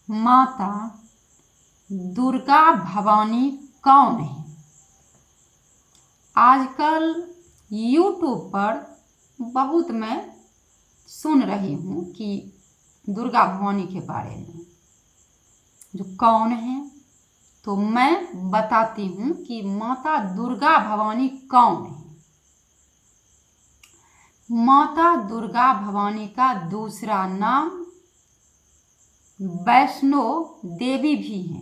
माता दुर्गा भवानी कौन है? आजकल YouTube पर बहुत मैं सुन रही हूँ कि दुर्गा भवानी के बारे में जो कौन है, तो मैं बताती हूँ कि माता दुर्गा भवानी कौन है। माता दुर्गा भवानी का दूसरा नाम वैष्णो देवी भी है,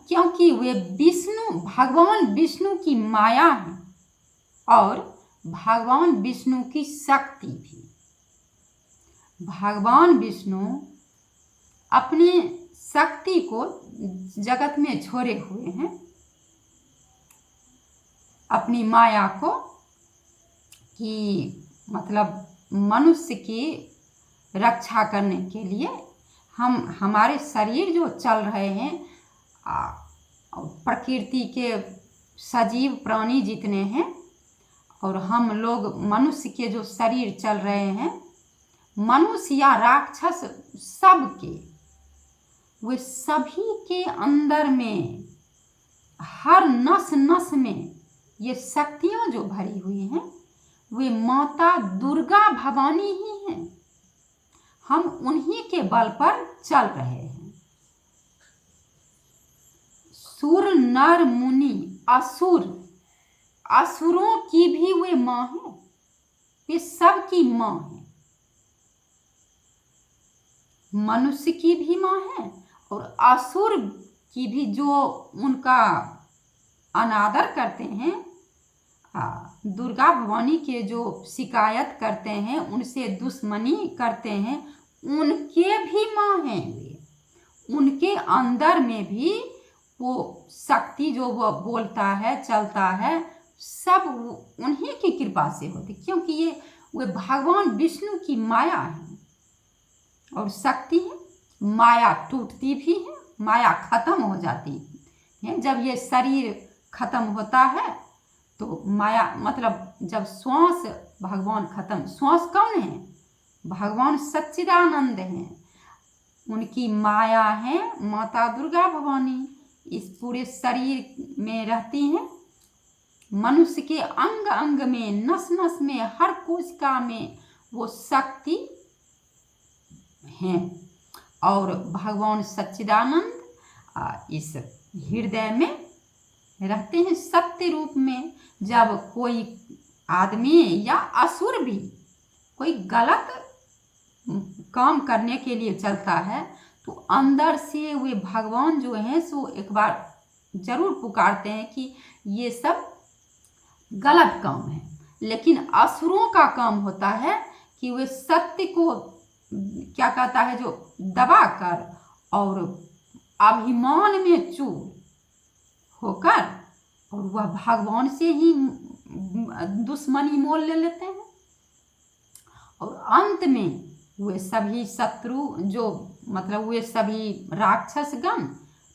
क्योंकि वे भगवान विष्णु की माया है और भगवान विष्णु की शक्ति भी। भगवान विष्णु अपनी शक्ति को जगत में छोड़े हुए हैं, अपनी माया को, कि मतलब मनुष्य की रक्षा करने के लिए हमारे शरीर जो चल रहे हैं, प्रकृति के सजीव प्राणी जितने हैं और हम लोग मनुष्य के जो शरीर चल रहे हैं, मनुष्य या राक्षस सबके, वे सभी के अंदर में हर नस नस में ये शक्तियाँ जो भरी हुई हैं, वे माता दुर्गा भवानी ही हैं। हम उन्हीं के बल पर चल रहे हैं। सुर नर मुनि असुरों की भी वे माँ है, वे सबकी माँ है। मनुष्य की भी माँ है और असुर की भी, जो उनका अनादर करते हैं, दुर्गा भवानी के जो शिकायत करते हैं, उनसे दुश्मनी करते हैं, उनके भी माँ हैं वे। उनके अंदर में भी वो शक्ति जो वो बोलता है, चलता है, सब उन्हीं की कृपा से होती, क्योंकि वे भगवान विष्णु की माया है और शक्ति है। माया टूटती भी है, माया खत्म हो जाती है। जब ये शरीर खत्म होता है तो माया, मतलब जब श्वास भगवान खत्म, श्वास कौन है? भगवान सच्चिदानंद हैं, उनकी माया है माता दुर्गा भवानी। इस पूरे शरीर में रहती हैं, मनुष्य के अंग अंग में, नस नस में, हर कोशिका में वो शक्ति हैं। और भगवान सच्चिदानंद इस हृदय में रहते हैं सत्य रूप में। जब कोई आदमी या असुर भी कोई गलत काम करने के लिए चलता है, तो अंदर से वे भगवान जो हैं सो एक बार जरूर पुकारते हैं कि ये सब गलत काम है। लेकिन असुरों का काम होता है कि वे सत्य को क्या कहता है, जो दबा कर और अभिमान में चूर होकर, और वह भगवान से ही दुश्मनी मोल ले लेते हैं। और अंत में वे सभी शत्रु, जो मतलब वे सभी राक्षसगण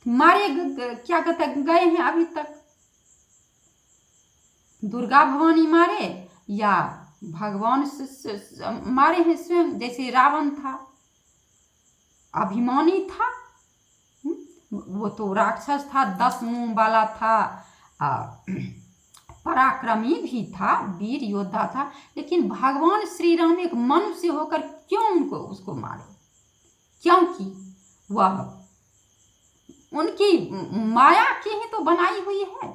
मारे क्या कहते गए हैं अभी तक। दुर्गा भवानी मारे या भगवान मारे हैं स्वयं। जैसे रावण था, अभिमानी था, वो तो राक्षस था, 10 मुंह वाला था, पराक्रमी भी था, वीर योद्धा था। लेकिन भगवान श्री राम एक मनुष्य होकर क्यों उसको मारे? क्योंकि वह उनकी माया की ही तो बनाई हुई है।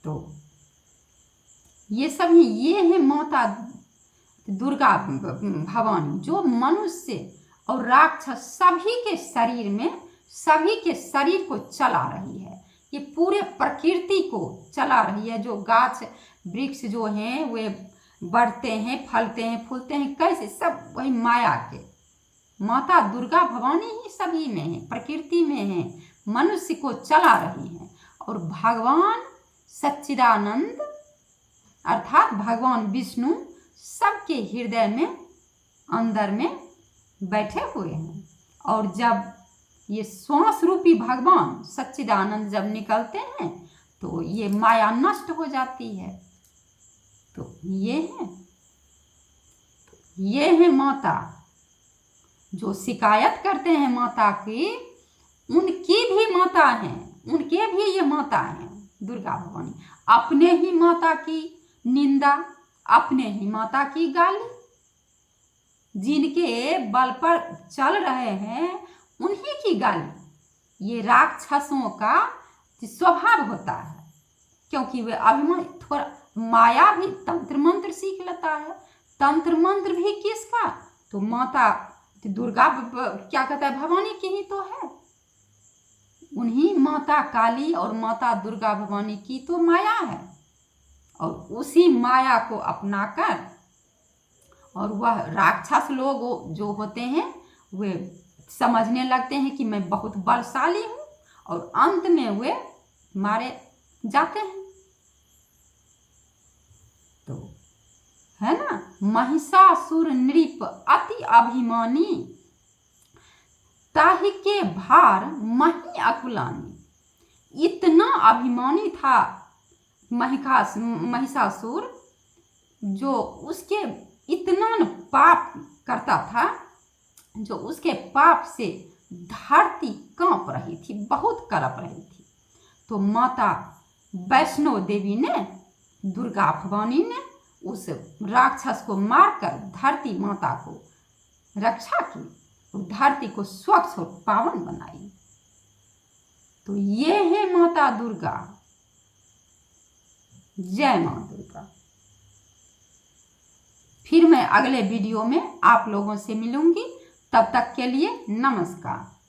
तो ये सभी ये है माता दुर्गा भवानी, जो मनुष्य और राक्षस सभी के शरीर में, सभी के शरीर को चला रही है। ये पूरे प्रकृति को चला रही है। जो गाछ वृक्ष जो हैं वे बढ़ते हैं, फलते हैं, फूलते हैं, कैसे? सब वही माया के। माता दुर्गा भवानी ही सभी में है, प्रकृति में है, मनुष्य को चला रही है। और भगवान सच्चिदानंद अर्थात भगवान विष्णु सबके हृदय में, अंदर में बैठे हुए हैं। और जब ये श्वास रूपी भगवान सच्चिदानंद जब निकलते हैं तो ये माया नष्ट हो जाती है। तो ये है, ये है माता। जो शिकायत करते हैं माता की, उनकी भी माता हैं, उनके भी ये माता हैं दुर्गा भवानी। अपने ही माता की निंदा, अपने ही माता की गाली, जिनके बल पर चल रहे हैं उन्हीं की गाली। ये राक्षसों का स्वभाव होता है, क्योंकि वे अभिमान, थोड़ा माया भी तंत्र मंत्र सीख लेता है। तंत्र मंत्र भी किसका? तो माता दुर्गा, क्या कहता है, भवानी की ही तो है। उन्हीं माता काली और माता दुर्गा भवानी की तो माया है, और उसी माया को अपनाकर और वह राक्षस लोग जो होते हैं वे समझने लगते हैं कि मैं बहुत बलशाली हूँ, और अंत में वे मारे जाते हैं। तो है ना, महिषासुर नृप अति अभिमानी, ताहि के भार मही अकुलानी। इतना अभिमानी था महिषासुर, जो उसके इतना पाप करता था, जो उसके पाप से धरती कांप रही थी, बहुत कड़प रही थी। तो माता वैष्णो देवी ने, दुर्गा भवानी ने उस राक्षस को मारकर धरती माता को रक्षा की, धरती को स्वच्छ और पावन बनाई। तो ये है माता दुर्गा। जय मां दुर्गा। फिर मैं अगले वीडियो में आप लोगों से मिलूंगी, तब तक के लिए नमस्कार।